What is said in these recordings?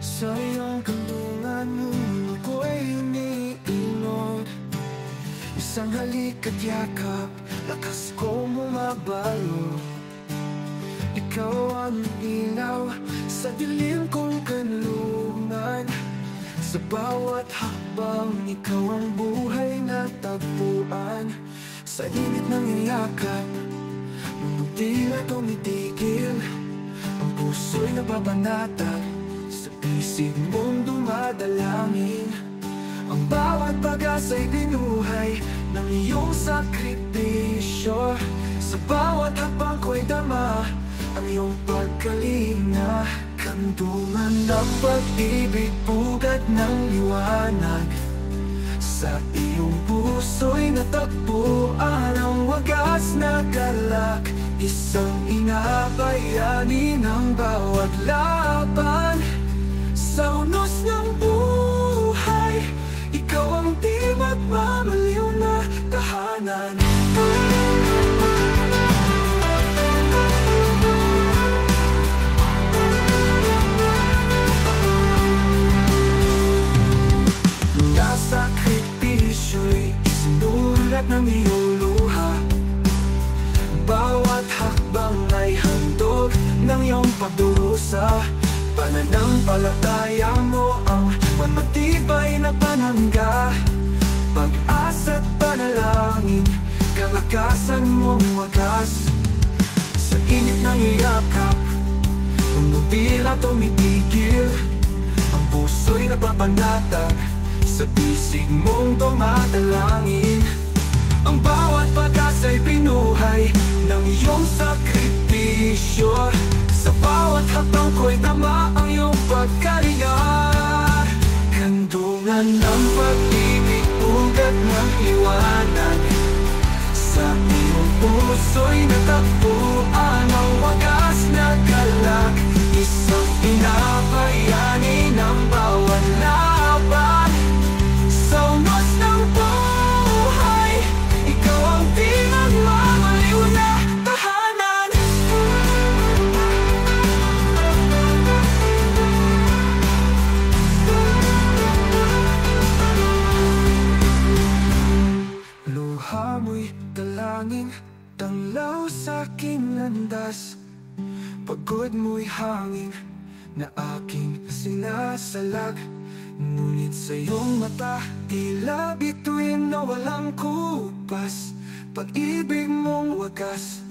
Sa iyong kandungan nung ako'y umiinod, isang halik at yakap, lakas kong bumabalo. Ikaw ang ilaw sa dilim kong kanlungan. Sa bawat hakbang, ikaw ang buhay na tagpuan. Sa init ng iyakap, mundo tila tumitigil. Ang puso'y nababanatag, sa isip mong dumadalangin. Ang bawat pag-asa'y binuhay ng iyong sakripisyo. Sa bawat hakbang ko'y dama ang iyong pagkalinga. Kandungan ng pag-ibig, pugad ng liwanag. Sa iyong puso'y natagpuan ang wagas na galak. Isang inabayani ng bawat laban. Sa unos ng buhay, ikaw ang di magmamaliw na tahanan. Sakripisyo'y isinulat ng iyong luha. Bawat hakbang ay handog ng iyong pagdurusa. Pananampalataya mo ang matibay na panangga. Pag-asa't panalangin, kalakasan mong wagas. Sa init ng iyakap, umubila tumitigil. Ang puso'y napapanatag, sa bisig mong dumadalangin. Ang bawat pag-asa'y binuhay ng iyong sakripisyo. Sa bawat hakbang ko'y tama ang iyong pagkalinga. Kandungan ng pag-ibig, pugad ng liwanag. Sa iyong puso'y natagpuan ang wagas na galak. Isang inabayani ng bawat laban. Sa unos ng buhay, ikaw ang di magmamaliw na tahanan. Luha mo'y dalangin, tanglaw sa aking landas. Pagod mo'y hangin na aking sinasalag. Ngunit sa iyong mata, tila bituin na walang kupas. Pag-ibig mong wagas,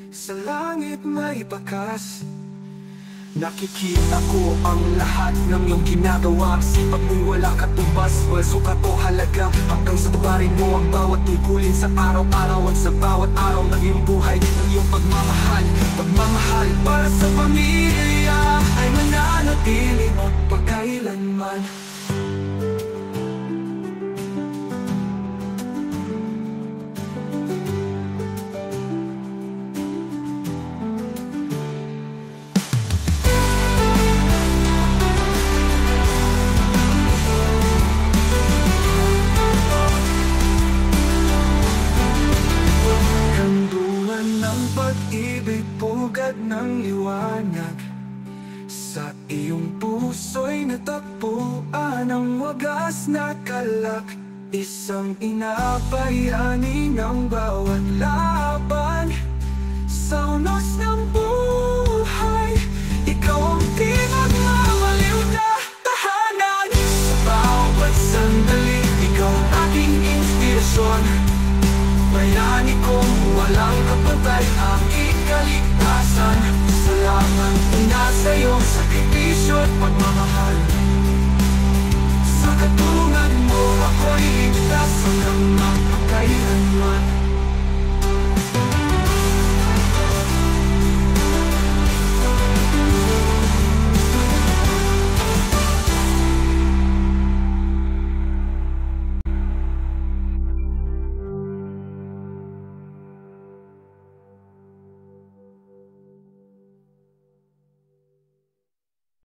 sa langit may bakas. Nakikita ko ang lahat ng iyong ginagawa. Sipag mo'y wala katumbas, balso ka to halaga. Hanggang sa tubarin mo ang bawat tungkulin sa araw-araw. At sa bawat araw ng iyong buhay, ng iyong pagmamahal. Pagmamahal para sa pamilya ay mananatili magpakailanman. Pag-ibig, pugad ng liwanag. Sa iyong puso'y natagpuan ang wagas na kalak. Isang inabayani ng bawat laban. Sa unos ng buhay,